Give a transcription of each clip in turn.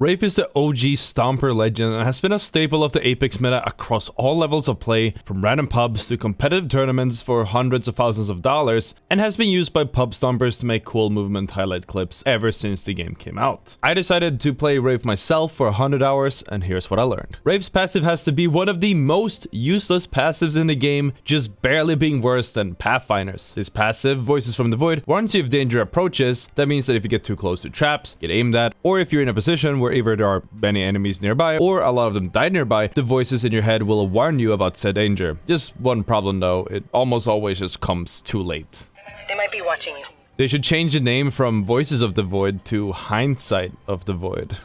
Wraith is the OG Stomper legend and has been a staple of the Apex meta across all levels of play, from random pubs to competitive tournaments for hundreds of thousands of dollars, and has been used by pub stompers to make cool movement highlight clips ever since the game came out. I decided to play Wraith myself for 100 hours, and here's what I learned. Wraith's passive has to be one of the most useless passives in the game, just barely being worse than Pathfinder's. His passive, Voices from the Void, warns you if danger approaches. That means that if you get too close to traps, get aimed at, or if you're in a position where either there are many enemies nearby or a lot of them die nearby, the voices in your head will warn you about said danger. Just one problem though, it almost always just comes too late. They might be watching you. They should change the name from Voices of the Void to Hindsight of the Void.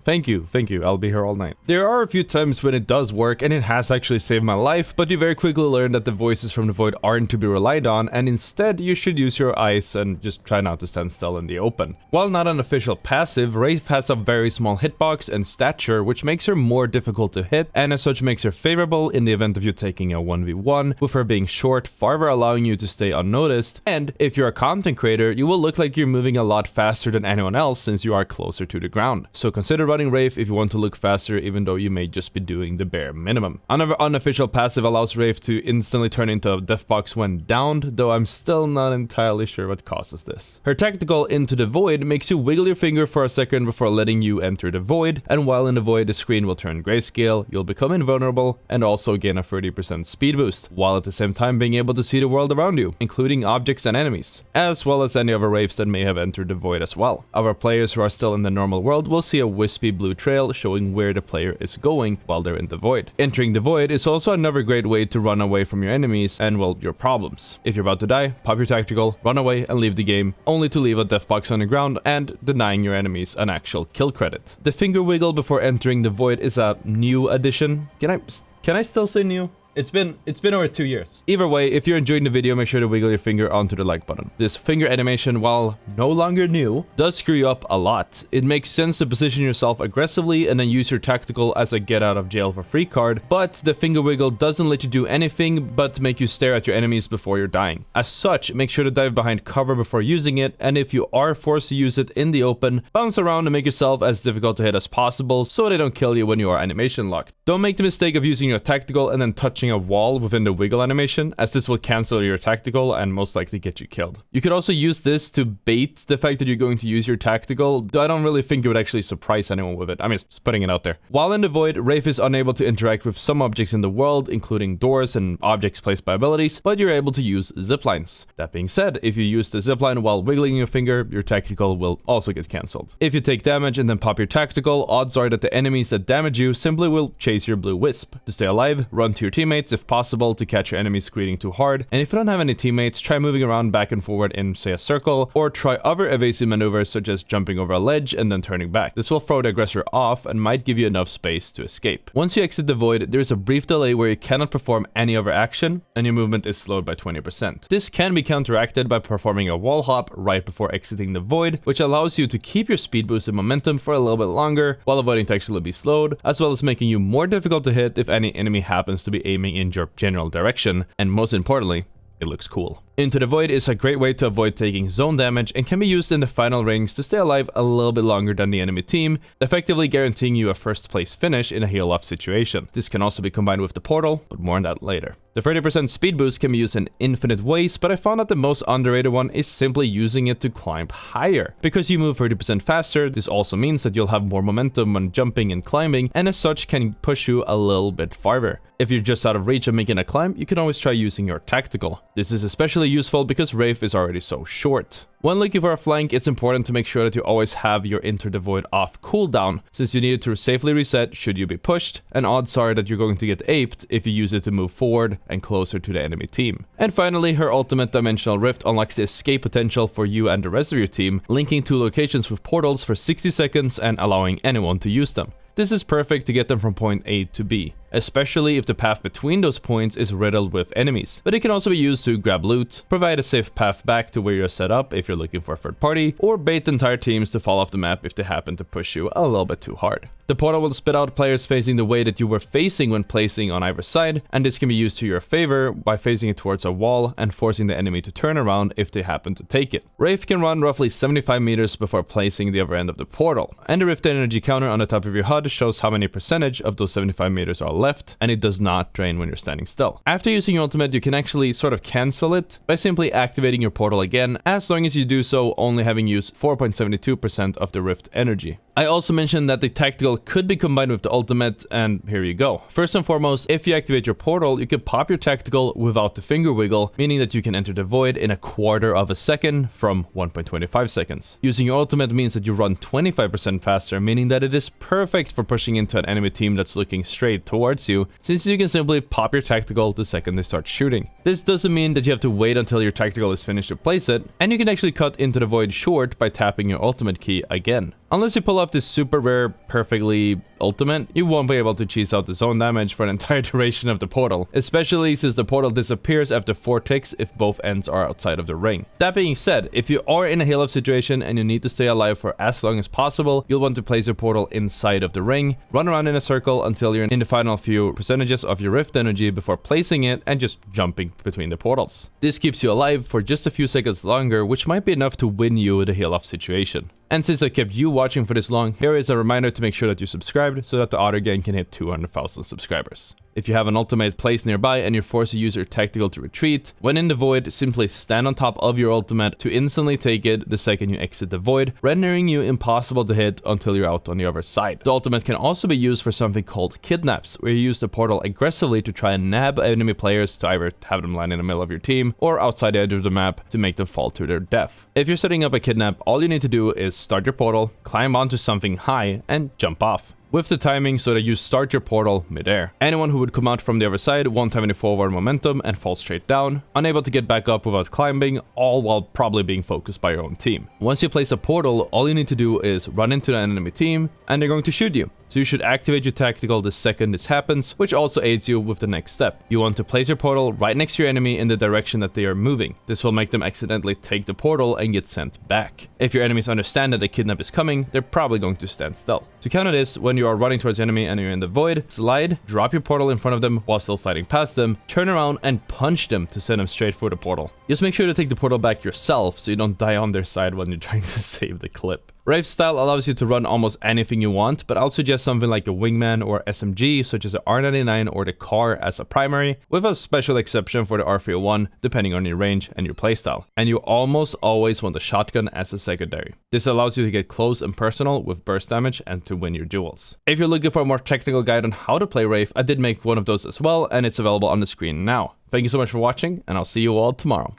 Thank you, I'll be here all night. There are a few times when it does work and it has actually saved my life, but you very quickly learn that the voices from the void aren't to be relied on, and instead you should use your eyes and just try not to stand still in the open. While not an official passive, Wraith has a very small hitbox and stature, which makes her more difficult to hit, and as such makes her favorable in the event of you taking a 1v1, with her being short, farther allowing you to stay unnoticed, and if you're a content creator, you will look like you're moving a lot faster than anyone else since you are closer to the ground. So consider running Wraith if you want to look faster, even though you may just be doing the bare minimum. Another unofficial passive allows Wraith to instantly turn into a death box when downed, though I'm still not entirely sure what causes this. Her tactical Into the Void makes you wiggle your finger for a second before letting you enter the void, and while in the void the screen will turn grayscale, you'll become invulnerable and also gain a 30% speed boost, while at the same time being able to see the world around you, including objects and enemies, as well as any other Wraiths that may have entered the void as well. Other players who are still in the normal world will see a wispy blue trail showing where the player is going while they're in the void. Entering the void is also another great way to run away from your enemies and, well, your problems. If you're about to die, pop your tactical, run away and leave the game, only to leave a death box on the ground and denying your enemies an actual kill credit. The finger wiggle before entering the void is a new addition. Can I still say new? It's been over 2 years. Either way, if you're enjoying the video, make sure to wiggle your finger onto the like button. This finger animation, while no longer new, does screw you up a lot. It makes sense to position yourself aggressively and then use your tactical as a get out of jail for free card, but the finger wiggle doesn't let you do anything but make you stare at your enemies before you're dying. As such, make sure to dive behind cover before using it, and if you are forced to use it in the open, bounce around and make yourself as difficult to hit as possible so they don't kill you when you are animation locked. Don't make the mistake of using your tactical and then touching a wall within the wiggle animation, as this will cancel your tactical and most likely get you killed. You could also use this to bait the fact that you're going to use your tactical, though I don't really think it would actually surprise anyone with it. I'm just putting it out there. While in the void, Wraith is unable to interact with some objects in the world, including doors and objects placed by abilities, but you're able to use ziplines. That being said, if you use the zipline while wiggling your finger, your tactical will also get cancelled. If you take damage and then pop your tactical, odds are that the enemies that damage you simply will chase your blue wisp. To stay alive, run to your teammates if possible to catch your enemies screaming too hard, and if you don't have any teammates, try moving around back and forward in, say, a circle, or try other evasive maneuvers such as jumping over a ledge and then turning back. This will throw the aggressor off and might give you enough space to escape. Once you exit the void, there is a brief delay where you cannot perform any other action, and your movement is slowed by 20%. This can be counteracted by performing a wall hop right before exiting the void, which allows you to keep your speed boost and momentum for a little bit longer while avoiding to actually be slowed, as well as making you more difficult to hit if any enemy happens to be aiming in your general direction, and most importantly, it looks cool. Into the Void is a great way to avoid taking zone damage and can be used in the final rings to stay alive a little bit longer than the enemy team, effectively guaranteeing you a first place finish in a heal off situation. This can also be combined with the portal, but more on that later. The 30% speed boost can be used in infinite ways, but I found that the most underrated one is simply using it to climb higher. Because you move 30% faster, this also means that you'll have more momentum when jumping and climbing, and as such can push you a little bit farther. If you're just out of reach of making a climb, you can always try using your tactical. This is especially useful because Wraith is already so short. When looking for a flank, it's important to make sure that you always have your Enter the Void off cooldown, since you need it to safely reset should you be pushed, and odds are that you're going to get aped if you use it to move forward and closer to the enemy team. And finally, her ultimate Dimensional Rift unlocks the escape potential for you and the rest of your team, linking two locations with portals for 60 seconds and allowing anyone to use them. This is perfect to get them from point A to B. especially if the path between those points is riddled with enemies. But it can also be used to grab loot, provide a safe path back to where you're set up if you're looking for a third party, or bait entire teams to fall off the map if they happen to push you a little bit too hard. The portal will spit out players facing the way that you were facing when placing on either side, and this can be used to your favor by facing it towards a wall and forcing the enemy to turn around if they happen to take it. Wraith can run roughly 75 meters before placing the other end of the portal, and the Rift energy counter on the top of your HUD shows how many percentage of those 75 meters are left, and it does not drain when you're standing still. After using your ultimate, you can actually sort of cancel it by simply activating your portal again, as long as you do so only having used 4.72% of the Rift energy. I also mentioned that the tactical could be combined with the ultimate, and here you go. First and foremost, if you activate your portal, you can pop your tactical without the finger wiggle, meaning that you can enter the void in a quarter of a second from 1.25 seconds. Using your ultimate means that you run 25% faster, meaning that it is perfect for pushing into an enemy team that's looking straight towards you, since you can simply pop your tactical the second they start shooting. This doesn't mean that you have to wait until your tactical is finished to place it, and you can actually cut into the void short by tapping your ultimate key again. Unless you pull off this super rare, perfectly ultimate, you won't be able to cheese out the zone damage for the entire duration of the portal, especially since the portal disappears after 4 ticks if both ends are outside of the ring. That being said, if you are in a heal-up situation and you need to stay alive for as long as possible, you'll want to place your portal inside of the ring, run around in a circle until you're in the final few percentages of your Rift energy before placing it and just jumping between the portals. This keeps you alive for just a few seconds longer, which might be enough to win you the heal-off situation. And since I kept you watching for this long, here is a reminder to make sure that you subscribed so that the Ottr gang can hit 200,000 subscribers. If you have an ultimate placed nearby and you're forced to use your tactical to retreat, when in the void, simply stand on top of your ultimate to instantly take it the second you exit the void, rendering you impossible to hit until you're out on the other side. The ultimate can also be used for something called kidnaps, where you use the portal aggressively to try and nab enemy players to either have them land in the middle of your team or outside the edge of the map to make them fall to their death. If you're setting up a kidnap, all you need to do is start your portal, climb onto something high, and jump off, with the timing so that you start your portal midair. Anyone who would come out from the other side won't have any forward momentum and fall straight down, unable to get back up without climbing, all while probably being focused by your own team. Once you place a portal, all you need to do is run into the enemy team, and they're going to shoot you. So you should activate your tactical the second this happens, which also aids you with the next step. You want to place your portal right next to your enemy in the direction that they are moving. This will make them accidentally take the portal and get sent back. If your enemies understand that a kidnap is coming, they're probably going to stand still. To counter this, when you are running towards the enemy and you're in the void, slide, drop your portal in front of them while still sliding past them, turn around and punch them to send them straight for the portal. Just make sure to take the portal back yourself so you don't die on their side when you're trying to save the clip. Wraith style allows you to run almost anything you want, but I'll suggest something like a wingman or SMG, such as the R99 or the car as a primary, with a special exception for the R301, depending on your range and your playstyle. And you almost always want a shotgun as a secondary. This allows you to get close and personal with burst damage and to win your duels. If you're looking for a more technical guide on how to play Wraith, I did make one of those as well, and it's available on the screen now. Thank you so much for watching, and I'll see you all tomorrow.